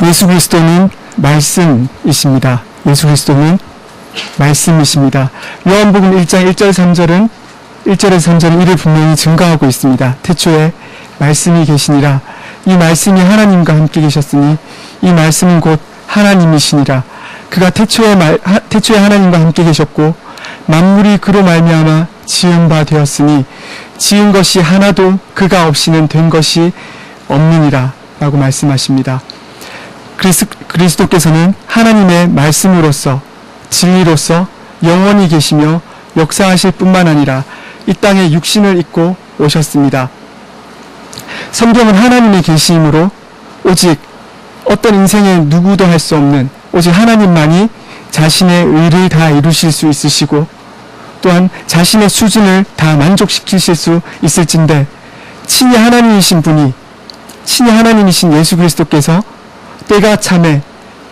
예수 그리스도는 말씀이십니다. 예수 그리스도는 말씀이십니다. 요한복음 1장 1절 3절은 1절에서 3절은 이를 분명히 증거하고 있습니다. 태초에 말씀이 계시니라. 이 말씀이 하나님과 함께 계셨으니 이 말씀은 곧 하나님이시니라. 그가 태초에 하나님과 함께 계셨고 만물이 그로 말미암아 지은 바 되었으니 지은 것이 하나도 그가 없이는 된 것이 없느니라 라고 말씀하십니다. 그리스도께서는 하나님의 말씀으로서 진리로서 영원히 계시며 역사하실 뿐만 아니라 이 땅에 육신을 입고 오셨습니다. 성경은 하나님의 계시이므로 오직 어떤 인생의 누구도 할 수 없는 오직 하나님만이 자신의 의를 다 이루실 수 있으시고 또한 자신의 수준을 다 만족시키실 수 있을진데 친히 하나님이신 예수 그리스도께서 때가 참에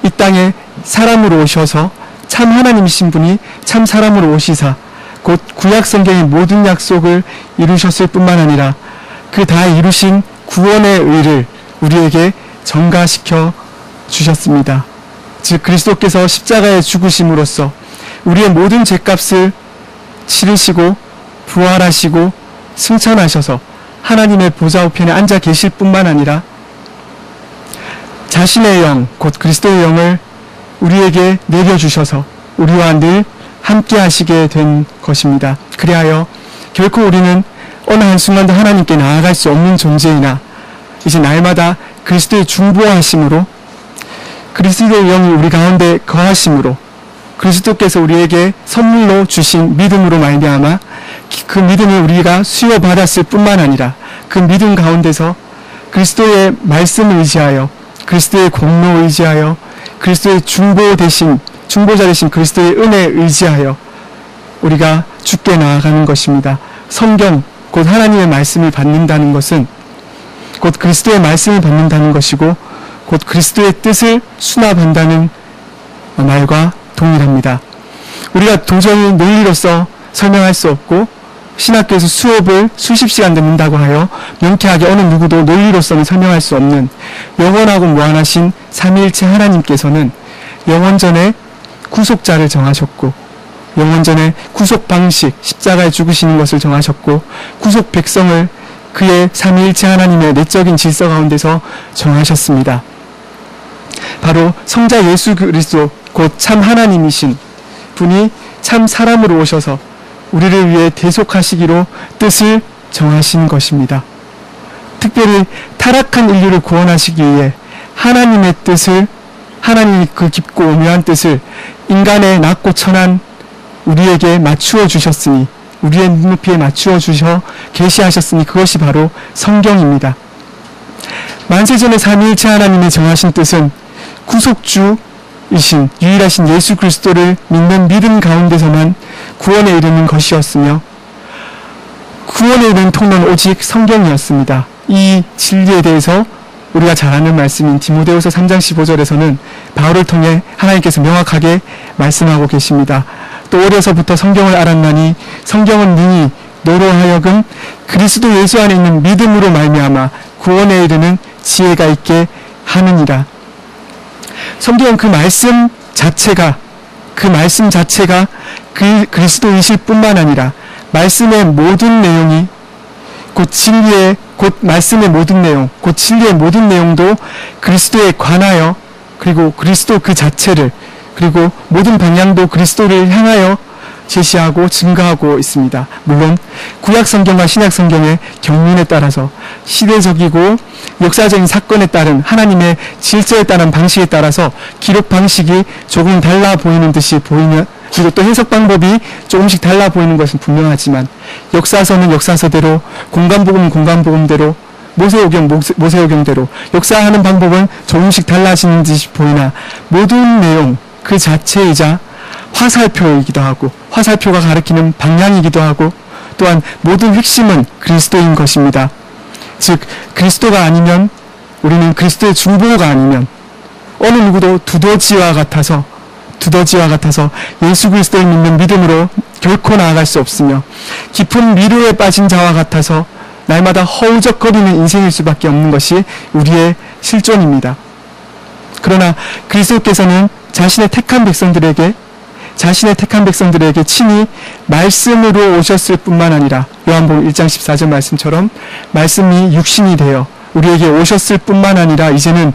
이 땅에 사람으로 오셔서 참 하나님이신 분이 참 사람으로 오시사 곧 구약 성경의 모든 약속을 이루셨을 뿐만 아니라 그 다 이루신 구원의 의를 우리에게 전가시켜 주셨습니다. 즉 그리스도께서 십자가에 죽으심으로써 우리의 모든 죄값을 치르시고 부활하시고 승천하셔서 하나님의 보좌 우편에 앉아 계실 뿐만 아니라 자신의 영, 곧 그리스도의 영을 우리에게 내려주셔서 우리와 늘 함께 하시게 된 것입니다. 그리하여 결코 우리는 어느 한순간도 하나님께 나아갈 수 없는 존재이나 이제 날마다 그리스도의 중보하심으로 그리스도의 영이 우리 가운데 거하심으로 그리스도께서 우리에게 선물로 주신 믿음으로 말미암아 그 믿음을 우리가 수여받았을 뿐만 아니라 그 믿음 가운데서 그리스도의 말씀을 의지하여 그리스도의 공로를 의지하여 그리스도의 중보자 되신 그리스도의 은혜에 의지하여 우리가 주께 나아가는 것입니다. 성경 곧 하나님의 말씀을 받는다는 것은 곧 그리스도의 말씀을 받는다는 것이고 곧 그리스도의 뜻을 수납한다는 말과 동일합니다. 우리가 도저히 논리로서 설명할 수 없고 신학교에서 수업을 수십 시간 듣는다고 하여 명쾌하게 어느 누구도 논리로서는 설명할 수 없는 영원하고 무한하신 삼위일체 하나님께서는 영원전에 구속자를 정하셨고 영원전에 구속 방식, 십자가에 죽으시는 것을 정하셨고 구속 백성을 그의 삼위일체 하나님의 내적인 질서 가운데서 정하셨습니다. 바로 성자 예수 그리스도 곧 참 하나님이신 분이 참 사람으로 오셔서 우리를 위해 대속하시기로 뜻을 정하신 것입니다. 특별히 타락한 인류를 구원하시기 위해 하나님의 뜻을 하나님이 그 깊고 오묘한 뜻을 인간의 낮고 천한 우리에게 맞추어 주셨으니 우리의 눈높이에 맞추어 주셔 계시하셨으니 그것이 바로 성경입니다. 만세전에 삼위일체 하나님의 정하신 뜻은 구속주이신 유일하신 예수 그리스도를 믿는 믿음 가운데서만 구원에 이르는 것이었으며 구원에 이르는 통로는 오직 성경이었습니다. 이 진리에 대해서 우리가 잘 아는 말씀인 디모데후서 3장 15절에서는 바울을 통해 하나님께서 명확하게 말씀하고 계십니다. 또 어려서부터 성경을 알았나니 성경은 능히 너로 하여금 그리스도 예수 안에 있는 믿음으로 말미암아 구원에 이르는 지혜가 있게 하느니라. 성경은 그 말씀 자체가 그리스도이실 뿐만 아니라 말씀의 모든 내용이 곧 말씀의 모든 내용, 곧 진리의 모든 내용도 그리스도에 관하여 그리고 그리스도 그 자체를 그리고 모든 방향도 그리스도를 향하여 제시하고 증거하고 있습니다. 물론 구약 성경과 신약 성경의 경륜에 따라서 시대적이고 역사적인 사건에 따른 하나님의 질서에 따른 방식에 따라서 기록 방식이 조금 달라 보이는 듯이 보이면 그리고 또 해석 방법이 조금씩 달라 보이는 것은 분명하지만 역사서는 역사서대로 공간복음은 공간복음대로 모세오경대로 역사하는 방법은 조금씩 달라지는 듯이 보이나 모든 내용 그 자체이자 화살표이기도 하고 화살표가 가리키는 방향이기도 하고 또한 모든 핵심은 그리스도인 것입니다. 즉 그리스도가 아니면 우리는 그리스도의 중보가 아니면 어느 누구도 두더지와 같아서 예수 그리스도를 믿는 믿음으로 결코 나아갈 수 없으며 깊은 미루에 빠진 자와 같아서 날마다 허우적거리는 인생일 수밖에 없는 것이 우리의 실존입니다. 그러나 그리스도께서는 자신의 택한 백성들에게 친히 말씀으로 오셨을 뿐만 아니라 요한복음 1장 14절 말씀처럼 말씀이 육신이 되어 우리에게 오셨을 뿐만 아니라 이제는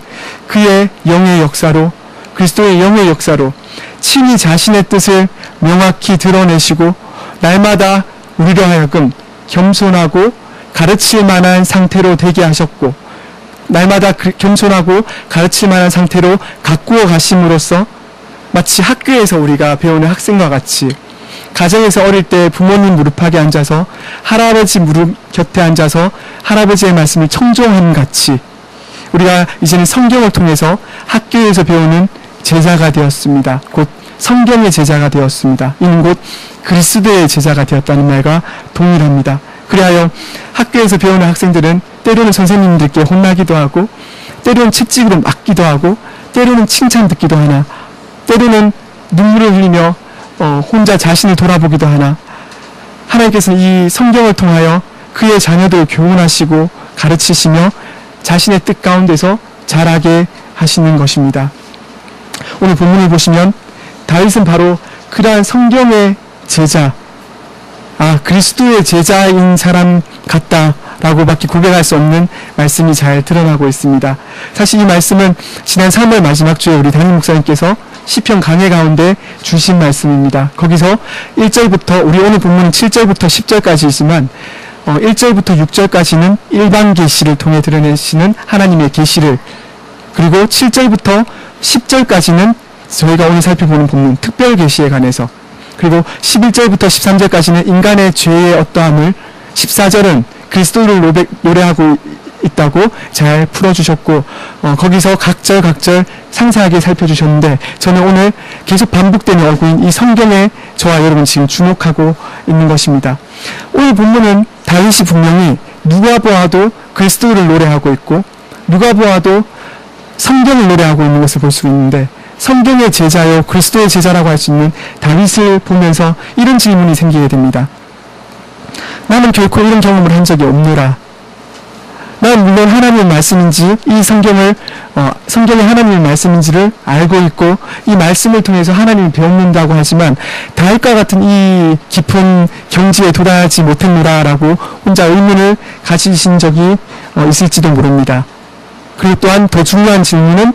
그의 영의 역사로, 그리스도의 영의 역사로 친히 자신의 뜻을 명확히 드러내시고 날마다 우리로 하여금 겸손하고 가르칠 만한 상태로 되게 하셨고, 날마다 겸손하고 가르칠 만한 상태로 가꾸어 가심으로써 마치 학교에서 우리가 배우는 학생과 같이, 가정에서 어릴 때 부모님 무릎팍에 앉아서 할아버지 무릎 곁에 앉아서 할아버지의 말씀을 청종함 같이 우리가 이제는 성경을 통해서 학교에서 배우는 제자가 되었습니다. 곧 성경의 제자가 되었습니다. 이는 곧 그리스도의 제자가 되었다는 말과 동일합니다. 그리하여 학교에서 배우는 학생들은 때로는 선생님들께 혼나기도 하고, 때로는 채찍으로 맞기도 하고, 때로는 칭찬 듣기도 하나, 때로는 눈물을 흘리며 혼자 자신을 돌아보기도 하나, 하나님께서는 이 성경을 통하여 그의 자녀들을 교훈하시고 가르치시며 자신의 뜻 가운데서 자라게 하시는 것입니다. 오늘 본문을 보시면 다윗은 바로 그러한 성경의 제자, 그리스도의 제자인 사람 같다라고밖에 고백할 수 없는 말씀이 잘 드러나고 있습니다. 사실 이 말씀은 지난 3월 마지막 주에 우리 담임 목사님께서 시편 강해 가운데 주신 말씀입니다. 거기서 1절부터, 우리 오늘 본문은 7절부터 10절까지이지만 1절부터 6절까지는 일반 계시를 통해 드러내시는 하나님의 계시를, 그리고 7절부터 10절까지는 저희가 오늘 살펴보는 본문 특별 계시에 관해서, 그리고 11절부터 13절까지는 인간의 죄의 어떠함을, 14절은 그리스도를 노래하고 있다고 잘 풀어주셨고, 거기서 각절 상세하게 살펴주셨는데, 저는 오늘 계속 반복되는 어구인 이 성경에 저와 여러분 지금 주목하고 있는 것입니다. 오늘 본문은 다윗이 분명히 누가 보아도 그리스도를 노래하고 있고 누가 보아도 성경을 노래하고 있는 것을 볼 수 있는데, 성경의 제자요 그리스도의 제자라고 할 수 있는 다윗을 보면서 이런 질문이 생기게 됩니다. 나는 결코 이런 경험을 한 적이 없노라. 난 물론 하나님의 말씀인지, 이 성경이 하나님의 말씀인지를 알고 있고 이 말씀을 통해서 하나님을 배웠는다고 하지만 다윗과 같은 이 깊은 경지에 도달하지 못했노라라고 혼자 의문을 가지신 적이 있을지도 모릅니다. 그리고 또한 더 중요한 질문은,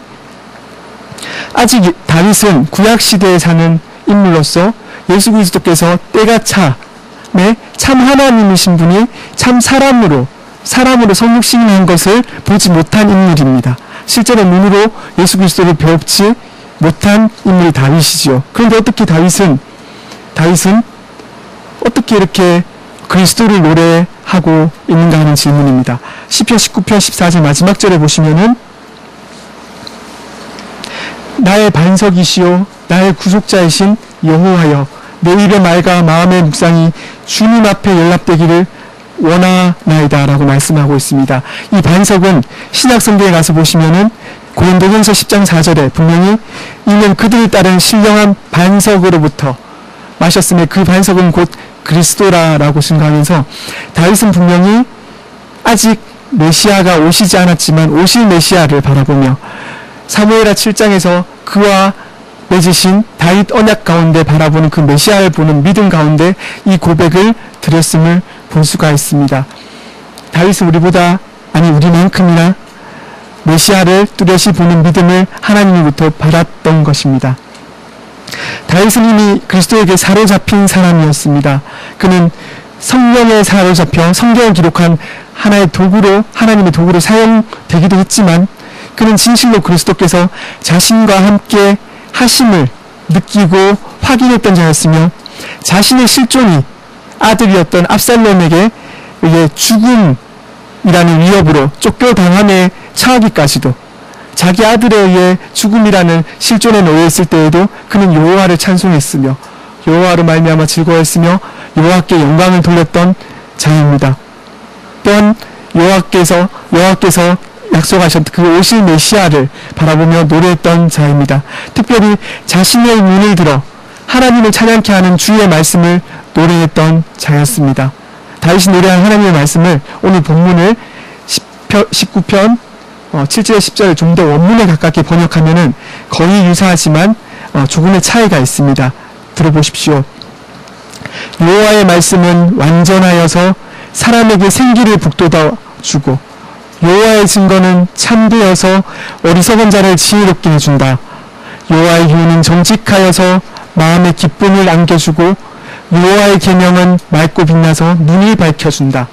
아직 다윗은 구약시대에 사는 인물로서 예수 그리스도께서 때가 참에 참 하나님이신 분이 참 사람으로 성육신한 것을 보지 못한 인물입니다. 실제로 눈으로 예수 그리스도를 배웁지 못한 인물이 다윗이죠. 그런데 어떻게 다윗은 어떻게 이렇게 그리스도를 노래하고 있는가 하는 질문입니다. 시편 19편 14절 마지막 절에 보시면은, 나의 반석이시요 나의 구속자이신 여호와여, 내 입의 말과 마음의 묵상이 주님 앞에 연락되기를 원하나이다 라고 말씀하고 있습니다. 이 반석은 신약성경에 가서 보시면은 고린도전서 10장 4절에 분명히 이는 그들을 따른 신령한 반석으로부터 마셨음에 그 반석은 곧 그리스도라라고 증거하면서, 다윗은 분명히 아직 메시아가 오시지 않았지만 오실 메시아를 바라보며 사무엘하 7장에서 그와 맺으신 다윗 언약 가운데 바라보는 그 메시아를 보는 믿음 가운데 이 고백을 드렸음을 볼 수가 있습니다. 다윗은 우리만큼이나 메시아를 뚜렷이 보는 믿음을 하나님으로부터 받았던 것입니다. 다윗은 이미 그리스도에게 사로잡힌 사람이었습니다. 그는 성령에 사로잡혀 성경을 기록한 하나님의 도구로 사용되기도 했지만, 그는 진실로 그리스도께서 자신과 함께 하심을 느끼고 확인했던 자였으며, 자신의 실존이 아들이었던 압살롬에게 이게 죽음이라는 위협으로 쫓겨당함에 처하기까지도, 자기 아들에 의해 죽음이라는 실존에 놓여 있을 때에도 그는 여호와를 찬송했으며 여호와로 말미암아 즐거워했으며 여호와께 영광을 돌렸던 자입니다. 또한 여호와께서 약속하셨던 그 오실 메시아를 바라보며 노래했던 자입니다. 특별히 자신의 눈을 들어 하나님을 찬양케 하는 주의 말씀을 노래했던 자였습니다. 다윗이 노래한 하나님의 말씀을 오늘 본문을 19편 7절 10절을 좀 더 원문에 가깝게 번역하면은 거의 유사하지만 조금의 차이가 있습니다. 들어보십시오. 여호와의 말씀은 완전하여서 사람에게 생기를 북돋아 주고 여호와의 증거는 참되어서 어리석은 자를 지혜롭게 해준다. 여호와의 교훈은 정직하여서 마음에 기쁨을 안겨주고 여호와의 계명은 맑고 빛나서 눈이 밝혀준다.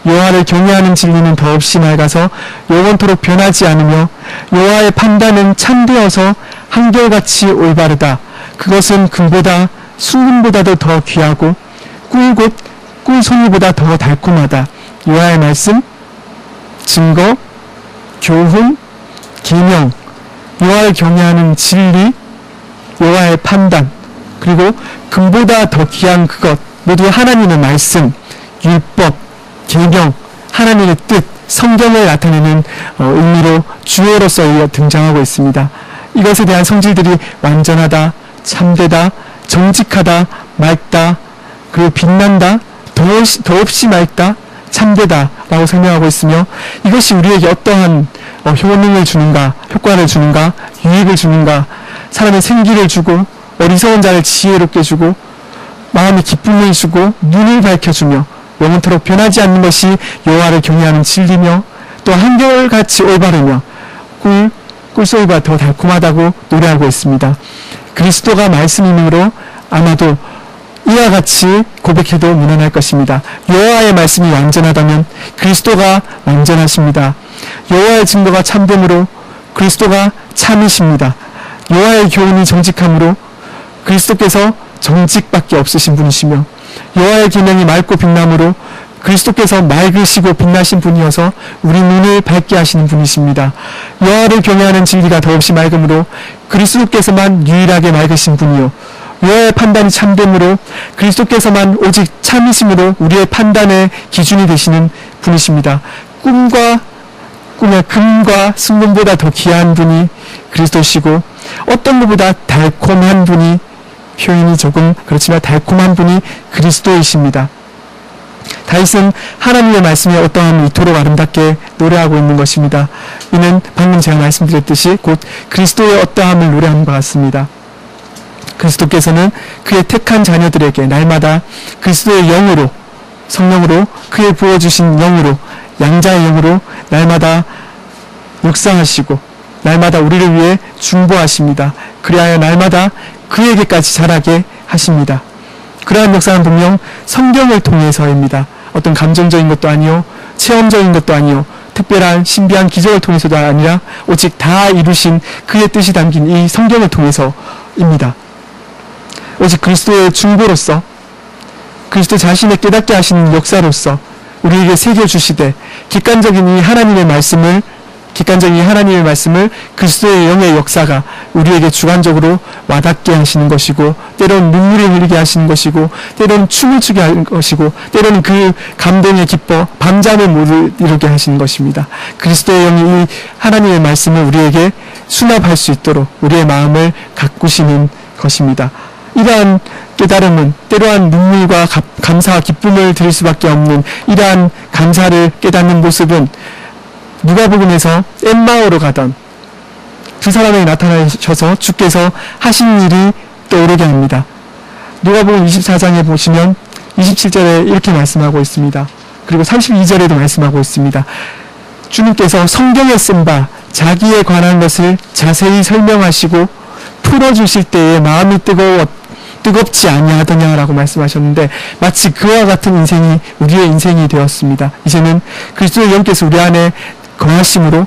여호와를 경외하는 진리는 더없이 맑아서 영원토록 변하지 않으며 여호와의 판단은 참되어서 한결같이 올바르다. 그것은 금보다 순금보다도 더 귀하고 꿀곧 꿀송이보다 더 달콤하다. 여호와의 말씀, 증거, 교훈, 계명, 여호와를 경외하는 진리, 여호와의 판단, 그리고 금보다 더 귀한 그것 모두 하나님의 말씀, 율법, 계명, 하나님의 뜻, 성경을 나타내는 의미로 주어로서 등장하고 있습니다. 이것에 대한 성질들이 완전하다, 참되다, 정직하다, 맑다, 그리고 빛난다, 더없이 맑다, 참되다 라고 설명하고 있으며 이것이 우리에게 어떠한 효능을 주는가, 효과를 주는가, 유익을 주는가, 사람의 생기를 주고 어리석은 자를 지혜롭게 주고 마음의 기쁨을 주고 눈을 밝혀주며 영원토록 변하지 않는 것이 여호와를 경외하는 진리며 또 한결같이 올바르며 꿀소리보다 더 달콤하다고 노래하고 있습니다. 그리스도가 말씀이므로 아마도 이와 같이 고백해도 무난할 것입니다. 여호와의 말씀이 완전하다면 그리스도가 완전하십니다. 여호와의 증거가 참됨으로 그리스도가 참이십니다. 여호와의 교훈이 정직함으로 그리스도께서 정직밖에 없으신 분이시며 여호와의 계명이 맑고 빛남으로 그리스도께서 맑으시고 빛나신 분이어서 우리 눈을 밝게 하시는 분이십니다. 여호와를 경외하는 진리가 더없이 맑음으로 그리스도께서만 유일하게 맑으신 분이요 여호와의 판단이 참됨으로 그리스도께서만 오직 참이심으로 우리의 판단의 기준이 되시는 분이십니다. 꿈의 금과 순금보다 더 귀한 분이 그리스도시고 어떤 것보다 달콤한 분이 표현이 조금 그렇지만 달콤한 분이 그리스도이십니다. 다윗은 하나님의 말씀에 어떠함을 이토록 아름답게 노래하고 있는 것입니다. 이는 방금 제가 말씀드렸듯이 곧 그리스도의 어떠함을 노래하는 것 같습니다. 그리스도께서는 그의 택한 자녀들에게 날마다 그리스도의 영으로 성령으로 그의 부어주신 영으로 양자의 영으로 날마다 묵상하시고 날마다 우리를 위해 중보하십니다. 그리하여 날마다 그에게까지 자라게 하십니다. 그러한 역사는 분명 성경을 통해서입니다. 어떤 감정적인 것도 아니요 체험적인 것도 아니요 특별한 신비한 기적을 통해서도 아니라 오직 다 이루신 그의 뜻이 담긴 이 성경을 통해서입니다. 오직 그리스도의 중보로서 그리스도 자신의 깨닫게 하시는 역사로서 우리에게 새겨주시되 객관적인 이 하나님의 말씀을 그리스도의 영의 역사가 우리에게 주관적으로 와닿게 하시는 것이고 때로는 눈물을 흘리게 하시는 것이고 때로는 춤을 추게 하는 것이고 때로는 그 감동에 기뻐 밤잠을 못 이루게 하시는 것입니다. 그리스도의 영이 이 하나님의 말씀을 우리에게 수납할 수 있도록 우리의 마음을 가꾸시는 것입니다. 이러한 깨달음은 때로한 눈물과 감사와 기쁨을 드릴 수밖에 없는 이러한 감사를 깨닫는 모습은 누가복음에서 엠마오로 가던 두 사람에게 나타나셔서 주께서 하신 일이 떠오르게 합니다. 누가복음 24장에 보시면 27절에 이렇게 말씀하고 있습니다. 그리고 32절에도 말씀하고 있습니다. 주님께서 성경에 쓴 바 자기에 관한 것을 자세히 설명하시고 풀어주실 때에 마음이 뜨겁지 아니하더냐라고 말씀하셨는데 마치 그와 같은 인생이 우리의 인생이 되었습니다. 이제는 그리스도의 영께서 우리 안에 거하심으로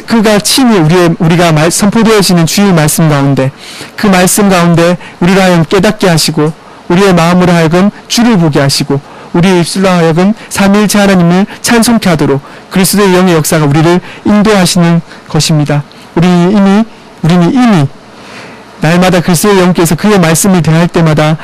그가 친히 우리가 선포되어지는 주의 말씀 가운데 그 말씀 가운데 우리를 하여금 깨닫게 하시고 우리의 마음으로 하여금 주를 보게 하시고 우리의 입술로 하여금 삼위일체 하나님을 찬송케 하도록 그리스도의 영의 역사가 우리를 인도하시는 것입니다. 우리는 이미 날마다 그리스도의 영께서 그의 말씀을 대할 때마다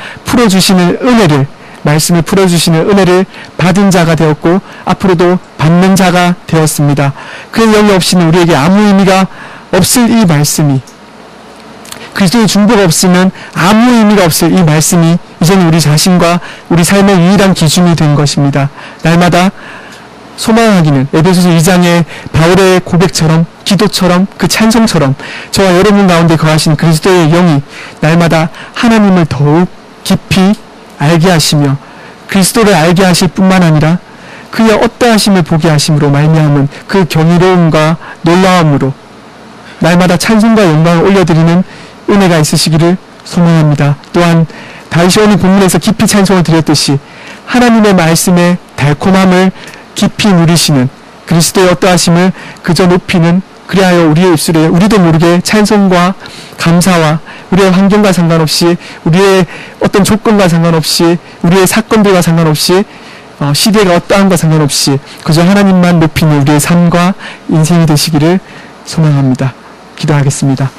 말씀을 풀어주시는 은혜를 받은 자가 되었고 앞으로도 받는 자가 되었습니다. 그의 영이 없이는 우리에게 아무 의미가 없을 이 말씀이 그리스도의 중보가 없으면 아무 의미가 없을 이 말씀이 이제는 우리 자신과 우리 삶의 유일한 기준이 된 것입니다. 날마다 소망하기는 에베소서 2장의 바울의 고백처럼, 기도처럼, 그 찬송처럼 저와 여러분 가운데 거하신 그리스도의 영이 날마다 하나님을 더욱 깊이 알게 하시며 그리스도를 알게 하실 뿐만 아니라 그의 어떠하심을 보게 하심으로 말미암은 그 경이로움과 놀라움으로 날마다 찬송과 영광을 올려드리는 은혜가 있으시기를 소망합니다. 또한 다윗이 오늘 본문에서 깊이 찬송을 드렸듯이 하나님의 말씀의 달콤함을 깊이 누리시는 그리스도의 어떠하심을 그저 높이는, 그리하여 우리의 입술에 우리도 모르게 찬송과 감사와 우리의 환경과 상관없이, 우리의 어떤 조건과 상관없이, 우리의 사건들과 상관없이, 시대가 어떠한과 상관없이 그저 하나님만 높이는 우리의 삶과 인생이 되시기를 소망합니다. 기도하겠습니다.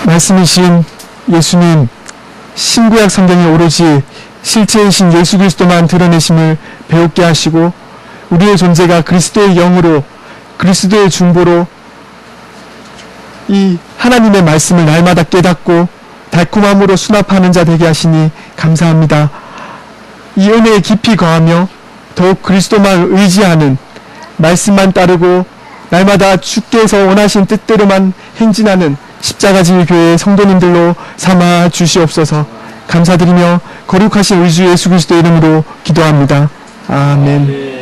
말씀이신 예수님, 신구약 성경에 오로지 실체이신 예수 그리스도만 드러내심을 배우게 하시고 우리의 존재가 그리스도의 영으로, 그리스도의 중보로 이 하나님의 말씀을 날마다 깨닫고 달콤함으로 수납하는 자 되게 하시니 감사합니다. 이 은혜에 깊이 거하며 더욱 그리스도만 의지하는, 말씀만 따르고 날마다 주께서 원하신 뜻대로만 행진하는 십자가질 교회의 성도님들로 삼아 주시옵소서. 감사드리며 거룩하신 우리 주 예수 그리스도의 이름으로 기도합니다. 아멘.